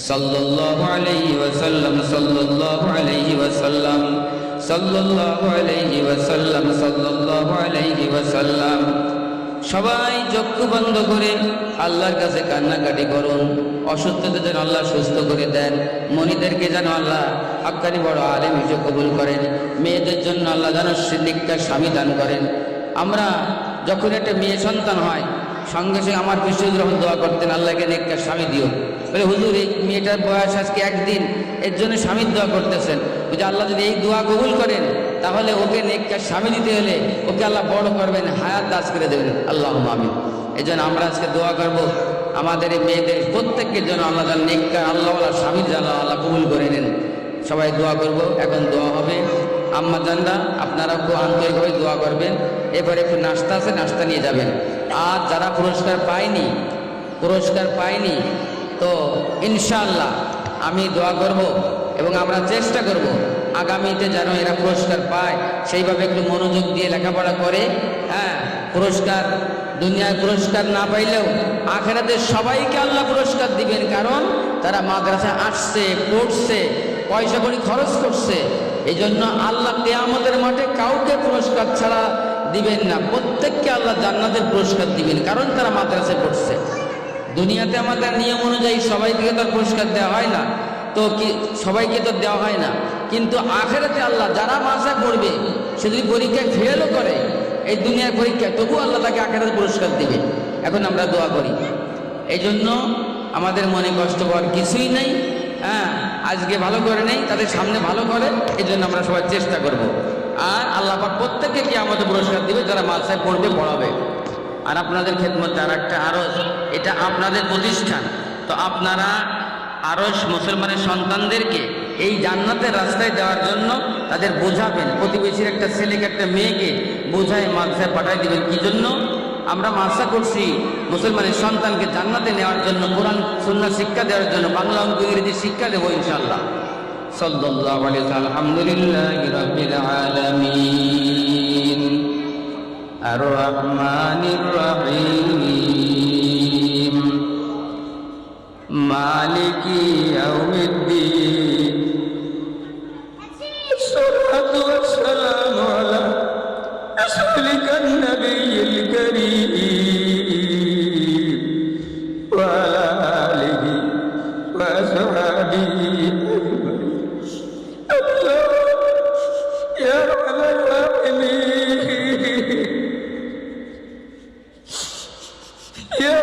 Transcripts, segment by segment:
সাল্লাল্লাহু আলাইহি ওয়াসাল্লাম, সাল্লাল্লাহু আলাইহি ওয়াসাল্লাম, সাল্লাল্লাহু আলাইহি ওয়াসাল্লাম, সাল্লাল্লাহু আলাইহি ওয়াসাল্লাম। সবাই চক্ষু বন্ধ করে আল্লাহর কাছে কান্নাকাটি করুন। অসুস্থদের যেন আল্লাহ সুস্থ করে দেন, মনিদেরকে যেন আল্লাহ হাক্কানি বড় আলেম হিসেবে কবুল করেন, মেয়েদের জন্য আল্লাহ যেন নিকার স্বামী দান করেন। আমরা যখন একটা মেয়ে সন্তান হয়, সঙ্গে সঙ্গে আমার বিশ্বজিৎ রহমান দোয়া করতেন, আল্লাহকে নেককার স্বামী দিও। বলে হুজুর, এই মেয়েটার বয়স আজকে একদিন, এর জন্য স্বামীর দোয়া করতেছেন। বুঝে আল্লাহ যদি এই দোয়া কবুল করেন, তাহলে ওকে নেককার স্বামী দিতে হলে ওকে আল্লাহ বড় করবেন, হায়াত দাস করে দেবেন। আল্লাহুম্মা আমিন। এই জন্য আমরা আজকে দোয়া করবো আমাদের এই মেয়েদের প্রত্যেকের জন্য আল্লাহ যেন নেককার আল্লাহওয়ালা স্বামীর যেন আল্লাহ কবুল করে নেন। সবাই দোয়া করব। এখন দোয়া হবে। আম্মা জানরা আপনারা খুব আন্তরিকভাবে দোয়া করবেন। এরপরে একটু নাস্তা আছে, নাস্তা নিয়ে যাবেন। আর যারা পুরস্কার পায়নি তো ইনশাআল্লাহ আমি দোয়া করব এবং আমরা চেষ্টা করব আগামীতে যেন এরা পুরস্কার পায়, সেইভাবে একটু মনোযোগ দিয়ে লেখাপড়া করে। হ্যাঁ, পুরস্কার দুনিয়ার পুরস্কার না পাইলেও আখিরাতে সবাইকে আল্লাহ পুরস্কার দিবেন, কারণ তারা মাদ্রাসা আসছে, পড়ছে, পয়সা কড়ি খরচ করছে। এই জন্য আল্লাহ কিয়ামতের মাঠে কাউকে পুরস্কার ছাড়া দিবেন না, প্রত্যেককে আল্লাহ জান্নাতের পুরস্কার দিবেন, কারণ তারা মাদ্রাসায় পড়ছে। দুনিয়াতে আমাদের নিয়ম অনুযায়ী সবাইকে তো পুরস্কার দেওয়া হয় না, তো কি সবাইকে তো দেওয়া হয় না, কিন্তু আখিরাতে আল্লাহ যারা মাদ্রাসায় পড়বে সে যদি পরীক্ষায় ফেলও করে এই দুনিয়ার পরীক্ষায়, তবু আল্লাহ তাকে আখিরাতে পুরস্কার দিবে। এখন আমরা দোয়া করি। এই জন্য আমাদের মনে কষ্ট হওয়ার কিছুই নেই। হ্যাঁ, আজকে ভালো করে নেই, তাদের সামনে ভালো করে, এই জন্য আমরা সবাই চেষ্টা করব। আর আল্লাহ পাক প্রত্যেককে কি আমাদের পুরস্কার দিবে যারা মাদ্রাসায় পড়বে, পড়াবে। আর আপনাদের খেদমতে আর একটা আরজ, এটা আপনাদের প্রতিষ্ঠান, তো আপনারা আরজ মুসলমানের সন্তানদেরকে এই জান্নাতের রাস্তায় দেওয়ার জন্য তাদের বোঝাবেন। প্রতিবেশীর একটা ছেলেকে, একটা মেয়েকে বোঝায় মাদ্রাসায় পাঠাই দিবেন। কি জন্য? আমরা মাদ্রাসা করছি মুসলমানের সন্তানকে জান্নাতে নেওয়ার জন্য, কোরআন সুন্নাহ শিক্ষা দেওয়ার জন্য, বাংলা অঙ্ক ইংরেজি শিক্ষা দেবো ইনশাআল্লাহ। সাল্লাল্লাহু আলাইহি ওয়া সাল্লাম। আলহামদুলিল্লাহি রাব্বিল আলামিন আর রহমানির রহিম মালিকি ইয়াউমিদ্দিন সাল্লাতু ওয়াসসালামু আলা রাসূলিকান নাবিয়্যিল কারীম ওয়া আলা আলিহি ওয়া সাহবিহি আল্লাহ ইয়া রাব্বাল আলামিন ইয়া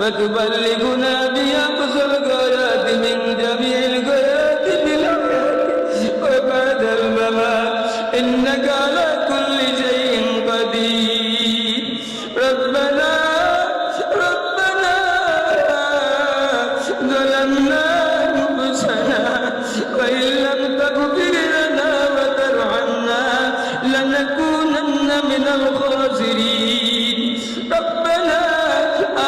وتبلغنا بها أقصى الغايات من جميع الغايات بالحياة وبعد الممات إنك على كل شيء قدير. ربنا ظلمنا أنفسنا وإن لم تغفر لنا وترحمنا لنكونن من الخاسرين. ربنا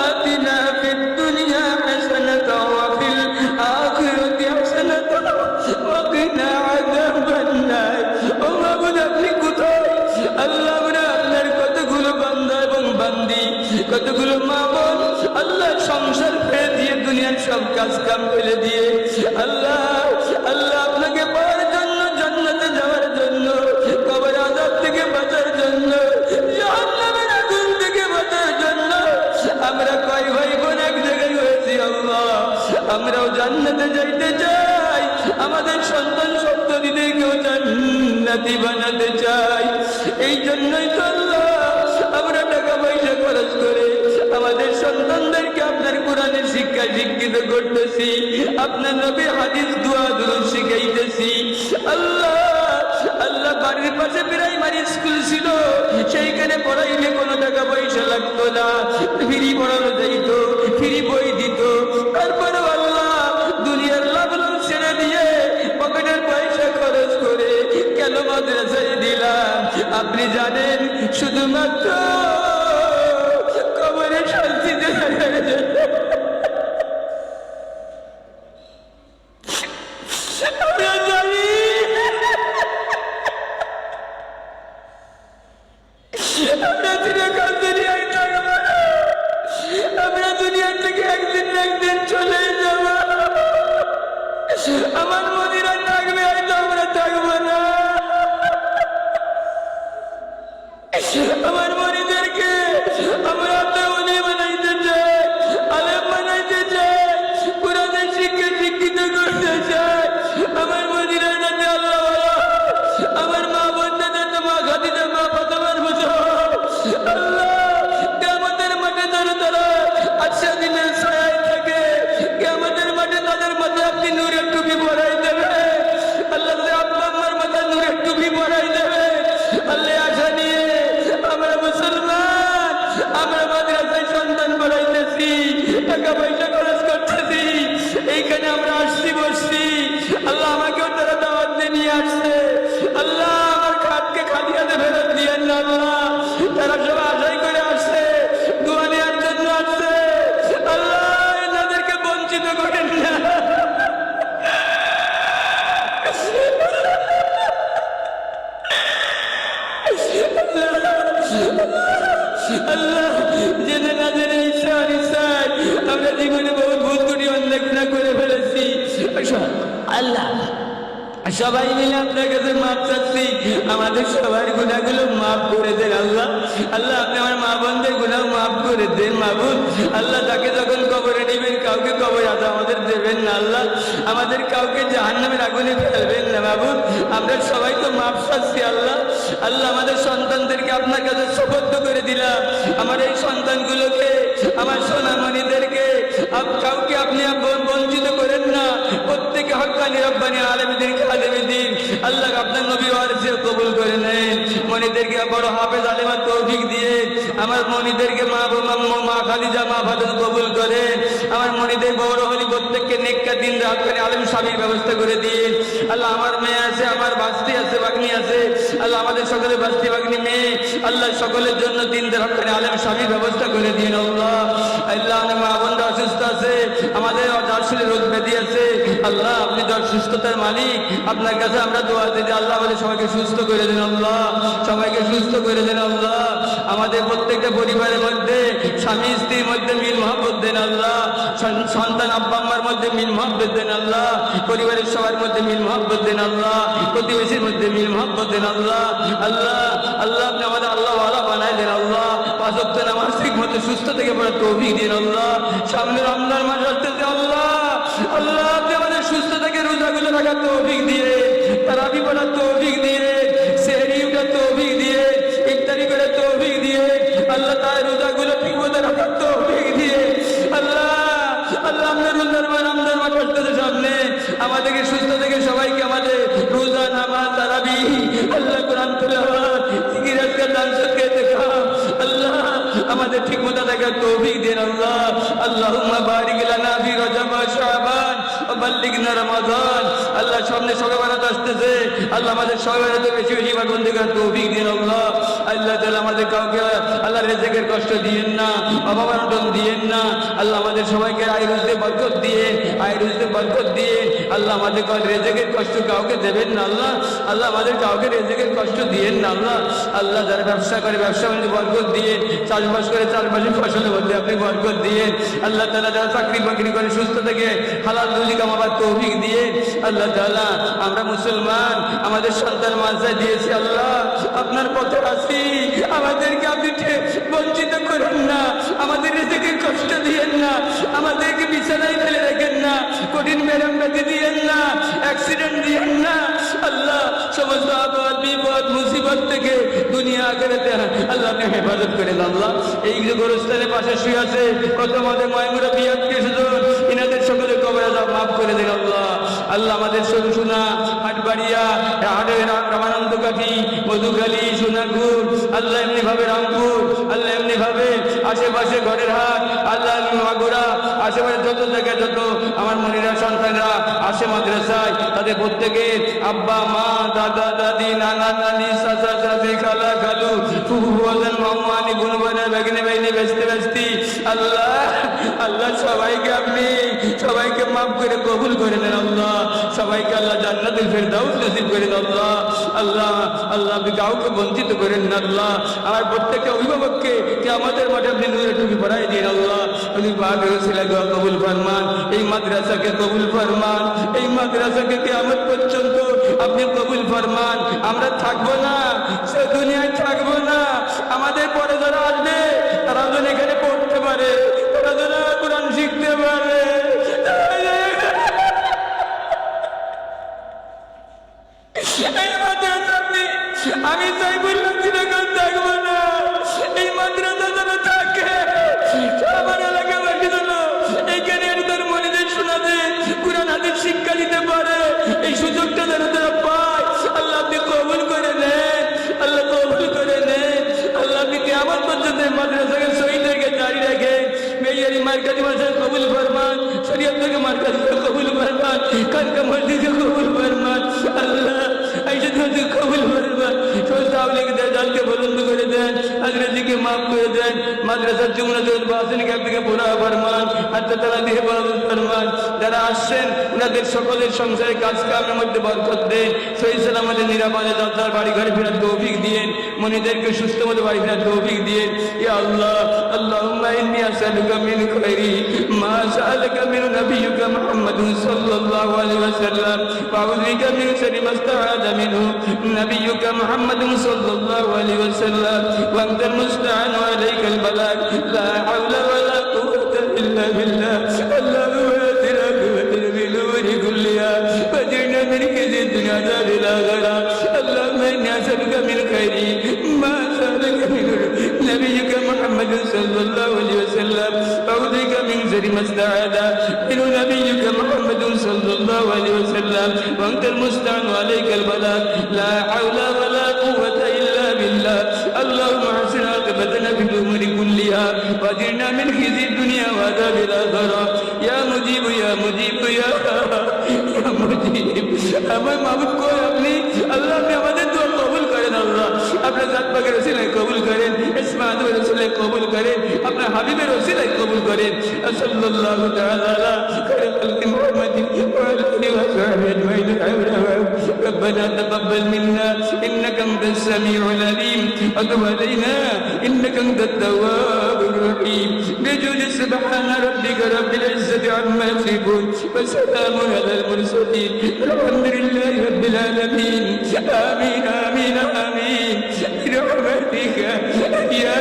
آتنا في الدنيا حسنة وفي الآخرة حسنة وقنا عذاب النار. আল্লাহ আপনি কোথায়? আল্লাহ আপনার কতগুলো বান্দা এবং বান্দি, কতগুলো মা বোন আল্লাহ সংসার ফেলে দিয়ে, দুনিয়ার সব কাজ কাম ফেলে দিয়ে আল্লাহ আপনাকে পাওয়ার জন্য, জান্নাতে যাওয়ার জন্য, কবর আযাব থেকে বাঁচার জন্য, জাহান্নামের আগুন থেকে বাঁচার জন্য আমরা কয় ভাই বোন এক জায়গায় হয়েছি। আল্লাহ আমরাও জান্নাতে যাইতে চাই, আমাদের সন্তান সন্ততিদেরকেও জান্নাতি বানাতে চাই। এই জন্যই তো আল্লাহ আমরা টাকা পয়সা খরচ করে আমাদের সন্তানদেরকে আপনার কোরআনের শিক্ষা শিক্ষিত করতেছি, আপনার নবীর হাদিস দোয়া দুরূদ শিখাইতেছি। আল্লাহ আল্লাহ বাড়ির পাশে প্রাইমারি স্কুল ছিল, সেইখানে পড়াইলে কোনো টাকা পয়সা লাগতো না, ফ্রি পড়ানো যাইত, ফ্রি বই দিত। তারপরেও আল্লাহ দুনিয়ার লাভ লোভ ছেড়ে দিয়ে পকেটের পয়সা খরচ করে কেন মাদ্রাসায় দিলাম? আপনি জানেন শুধুমাত্র কবরে শান্তিতে আমরা জানি আমরা চিরকাল দুনিয়ায় থাকবো না, আমরা দুনিয়া থেকে একদিন না একদিন চলে যাব। আমার মনিরা থাকবে, হয়তো আমরা থাকবো না। আমার মনিদেরকে আমরা আপনার উনি বানাইতে চাই, আলেম বানাইতে চাই, কোরআনের শিক্ষা শিক্ষিত করতে চাই। আমার মনিরা যাতে আল্লাহ, আমার মা বোনটা যাতে মা খাদিজা মা ফাতেমার মতো আল্লাহ কিয়ামতের মাঠে তারা আচ্ছা দিনের ছায়ায় থাকে, কিয়ামতের মাঠে তাদের মাথায় আপনি নূরের টুপি পরাই দেবে। আল্লাহ আব্বা আম্মার মাথায় নূরের টুপি পরাই দেবে। আল্লাহ আশা নিয়ে আমরা মুসলমান, আমরা মাদ্রাসায় সন্তান পড়াইতেছি, টাকা পয়সা খরচ করতেছি, এইখানে আমরা আসছি বসছি। আল্লাহ আমাকেও তারা দাওয়াত দিয়ে নিয়ে আসছে। আল্লাহ আমার খাতকে খালি হাতে ফেরত দিয়েন না আল্লাহ। তারা সব আশাই করে আসছে, দোয়া নেওয়ার জন্য আসছে। আল্লাহ এনাদেরকে বঞ্চিত করেন না। আল্লাহ জেনে না জেনে ইচ্ছায় আমরা জীবনে বহু ভুল করি, অন্যায় গুনাহ করে ফেলেছি। আল্লাহ সবাই মিলে আপনার কাছে মাপ চাচ্ছি, আমাদের সবার গুনাহগুলো মাফ করে দেন আল্লাহ। আল্লাহ আপনি আমার মা বোনদের গুনাহ মাফ করে দেন মাবুদ। আল্লাহ তাকে যখন কবরে নেবেন কাউকে কবরে আজা আমাদের দেবেন না আল্লাহ, আমাদের কাউকে জাহান্নামের আগুনে ফেলবেন না মাবুদ। আমরা সবাই তো মাপ চাচ্ছি আল্লাহ। আল্লাহ আমাদের সন্তানদেরকে আপনার কাছে সুবদ্ধ করে দিলাম। আমার এই সন্তানগুলোকে, আমার সোনামণিদেরকে কাউকে আপনি বঞ্চিত করেন না। প্রত্যেকে হক্কানি রব্বানি আলেমদেরকে আলেমে দিন। আল্লাহ আপনার নবী ওয়ারিসে কবুল করে নেন। মনিদেরকে বড় হাফেজ আলেমার তৌফিক দিয়ে আমার মনিদেরকে মা খাদিজা মা ফাতেমা কবুল করেন। আমার মনিদের বড় হলি প্রত্যেককে নেককার দিন রাত করে আলেম স্বামীর ব্যবস্থা করে দিন। আল্লাহ আমার মেয়ে আছে, আমার বাস্তি আছে, বাগনি আছে। আল্লাহ আমাদের সকলের বাস্তি বাগনি মেয়ে আল্লাহ সকলের জন্য দিন রাত করে আলেম স্বামীর ব্যবস্থা করে দিন আল্লাহ। আল্লাহ আমার মা বোনরা অসুস্থ আছে, আমাদের দার্শনিক রোগ ব্যাধি আছে। আল্লাহ আপনি যার সুস্থতার মালিক, আপনার কাছে আমরা দোয়া দিই আল্লাহ আমাদের সবাইকে সুস্থ করে দেন আল্লাহ, সবাইকে সুস্থ করে দেন আল্লাহ। আমাদের প্রত্যেকটা পরিবারের মধ্যে স্বামী স্ত্রীর মধ্যে মিল মহব্বত দেন আল্লাহ, সন্তান আব্বা আম্মার মধ্যে মিল মহব্বত দেন আল্লাহ, পরিবারের সবার মধ্যে মিল মহব্বত দেন আল্লাহ, প্রতিবেশীর মধ্যে মিল মহব্বত দেন আল্লাহ। আল্লাহ আল্লাহ আপনি আমাদের আল্লাহ ওয়ালা বানায় দেন আল্লাহ। পাঁচ ওয়াক্ত নামাজ ঠিক মতো সুস্থ থেকে পড়ার তৌফিক দিন আল্লাহ। সামনে রমজান মাস আসতেছে আল্লাহ, আল্লাহ আপনি আমাদের সুস্থ থেকে রোজাগুলো রাখার তৌফিক দিয়ে, তারাবি পড়ার তৌফিক দিয়ে, সেহরি উঠার তৌফিক দিয়ে, ইফতারি করার তৌফিক দিয়ে আল্লাহ তার রোজাগুলো ঠিক মতো রাখার তৌফিক দিয়ে আল্লাহ। আল্লাহ আপনার রমজান মাস আসতেছে সামনে, আমাদেরকে সুস্থ থেকে সবাইকে আমাদের রোজা নামাজ তারাবি আল্লাহ কোরআন তিলাওয়াত জিকির আজকার দান সদকা ইতিকাফ আল্লাহ আমাদের ঠিক মতো দেখার তৌফিক দেন আল্লাহ। আল্লাহুম্মা বারিক লানা ফি রজব ওয়া শাবান ওয়া বাল্লিগনা রমাদান। আল্লাহ সামনে শবে বরাত আসতেছে, আল্লাহ আমাদের শবে বরাতে বেশি বেশি বন্দি করার তৌফিক দিন আল্লাহ। আল্লাহ তাআলা আমাদের কাউকে আল্লাহ রিজিকের কষ্ট দিয়েন না, অভাব-অনটন দিয়েন না আল্লাহ। আমাদের সবাইকে আয় রুজিতে বরকত দিয়ে, আয় রুজিতে বরকত দিয়ে আল্লাহ আমাদের কাউকে রিজিকের কষ্ট কাউকে দেবেন না আল্লাহ। আল্লাহ আমাদের কাউকে রিজিকের কষ্ট দিয়েন না আল্লাহ। আল্লাহ যারা ব্যবসা করে ব্যবসা মধ্যে বরকত দিয়ে, চাষবাস করে চাষবাসের ফসলের মধ্যে আপনি বরকত দিয়ে আল্লাহ তাআলা যারা চাকরি বাকরি করে সুস্থ থেকে হালাল রুজি কামাবার তৌফিক দিয়ে আল্লাহ তাআলা আমরা মুসলমান আমাদের সন্তান মাদ্রাসায় দিয়েছি আল্লাহ, আপনার পথে আছি, আমাদেরকে আপনি বঞ্চিত করেন না, আমাদের রিজিকের কষ্ট দিয়েন না, আমাদেরকে বিছানায় ফেলে রাখেন না। ব্যাধি দিয়েন না, অ্যাক্সিডেন্ট দিয়েন না আল্লাহ। সমস্ত আপদ বিপদ মুসিবত থেকে দুনিয়া আখিরাতে আল্লাহ আপনি হেফাজত করেন আল্লাহ। এই যে গোরস্থানের পাশে শুয়ে আছে কত আমাদের ময়মুরা বিয়াতকে শুধু ইনাদের সকলে কবর আযাব মাফ করে দেন আল্লাহ। আল্লাহ আমাদের সরুসুনা হাটবাড়িয়া হাটের রামানন্দ কাঠি মধুখালী সোনারপুর আল্লাহ এমনি ভাবে রামপুর আল্লাহ এমনি ভাবে আশেপাশে ঘরের হাট আল্লাহ মাগুরা আশেপাশে যত জায়গায় যত আমার মনিরা সন্তানরা আসে মাদ্রাসায় তাদের প্রত্যেকের আব্বা মা দাদা দাদি নানা নানি চাচা চাচি খালা খালু ফুফু বলেন মাম্মানি বোন বোনের বেগিনে বেগিনে বেচতে বেচতি আল্লাহ আল্লাহ সবাইকে আপনি সবাইকে মাফ করে কবুল করে নেন আল্লাহ। সবাইকে আল্লাহ জান্নাতুল ফেরদাউস নসিব করেন আল্লাহ। আল্লাহ আল্লাহ আপনি কাউকে বঞ্চিত করেন না আল্লাহ। আর প্রত্যেকটা অভিভাবককে কিয়ামতের মাঠে আপনি নূরের টুপি পরাই দিন আল্লাহ। আপনি পাকের ওসিলায় দোয়া কবুল ফরমান, এই মাদ্রাসাকে কবুল ফরমান, এই মাদ্রাসাকে কিয়ামত পর্যন্ত আপনি কবুল ফরমান। আমরা থাকবো না, সে দুনিয়ায় থাকবো না, আমাদের পরে যারা আসবে তারা যেন এখানে পড়তে পারে, তারা যেন কোরআন শিখতে পারে। আমি তাই বললাম চিরকাল থাকবো না, এই মাদ্রাসা যেন থাকে। আমার এলাকাবাসী যেন এইখানে তার মনিদের শোনাতে কোরআন হাদিস শিক্ষা দিতে পারে, এই সুযোগটা যেন তারা পায়। আল্লাহ আপনি কবুল করে নেন, আল্লাহ কবুল করে নেন আল্লাহ। আপনি কিয়ামত পর্যন্ত মাদ্রাসাকে শহীদ রেখে জারি রাখেন। মেয়েরি মার্কাজি মাসায় কবুল ফরমান, শরীয়ত থেকে মার্কাজি কবুল ফরমান, খানকা মসজিদে কবুল ফরমান আল্লাহ। আইসাদ মসজিদ কবুল ফরমান, সমস্ত আওলিয়াকে দাদালকে বুলন্দ করে দেন, আজরাজিকে মাফ করে দেন। মাদ্রাসার জুমরাতুল বাসিনকে আপনাকে পুরা ফরমান, হাত্তা তারা দিয়ে বরাবর ফরমান। যারা আসছেন ওনাদের সকলের সংসারে কাজ কামের মধ্যে বরকত দেন, সহি সালামতে নিরাপদে তার বাড়ি ঘরে ফেরার তৌফিক দিয়েন, মনিদেরকে সুস্থ মতো বাড়ি ফেরার তৌফিক দিয়েন। ইয়া আল্লাহ আল্লাহুম্মা ইন্নী আসআলুকা মিন খায়রি মা সাআলাকা মিন নাবিয়্যিকা মুহাম্মাদুন সাল্লাল্লাহু আলাইহি ওয়াসাল্লাম ওয়া আউযু বিকা মিন শাররি মা ইসতাআযা মিনহু নাবিয়্যুকা মুহাম্মাদুন সাল্লাল্লাহু আলাইহি ওয়াসাল্লাম ওয়া আনতাল মুস্তাআন ওয়া আলাইকাল বালাগ লা হাওলা ওয়া লা কুওয়াতা ইল্লা বিল্লাহ। আল্লাহুম্মা আতিনা বিল উমুরি কুল্লিহা ওয়াজিরনা মিন খিজি দুনিয়া ওয়াল আখিরা। আল্লাহুম্মা ইন্নী আসআলুকা মিন খায়রি মা সাআলাকা মিনহু নাবিয়্যুকা মুহাম্মাদুন সাল্লাল্লাহু আলাইহি ওয়াসাল্লাম ওয়া আউযু বিকা মিন শাররি মা ইসতাআযা মিনহু নাবিয়্যুকা মুহাম্মাদুন সাল্লাল্লাহু আলাইহি ওয়াসাল্লাম ওয়া আনতাল মুস্তাআন ওয়া আলাইকাল বালাগ লা হাওলা ওয়া লা কুওয়াতা ইল্লা বিল্লাহ। اللهم احسن عاقبتنا في الامور كلها واجرنا من خزي الدنيا وعذاب الاخره يا مجيب يا مجيب يا مجيب। আমার মাবুদ কই আপনি আল্লাহ, আপনি আমাদের দোয়া কবুল করেন আল্লাহ। আপনার জাত পাকের ওসিলায় কবুল করেন, ইসমাতের ওসিলায় কবুল করেন, আপনার হাবিবের ওসিলায় কবুল করেন। সাল্লাল্লাহু তাআলা আলা খায়রil খালকি মুহাম্মাদিন ওয়া আলা আলিহি ওয়া সাহবিহি আজমাইন। ربنا تقبل منا انك انت السميع العليم وتب علينا انك انت التواب الرحيم. بجود سبحان ربك رب العزه عما يصفون وسلام على المرسلين الحمد لله رب العالمين. امين امين امين برحمتك يا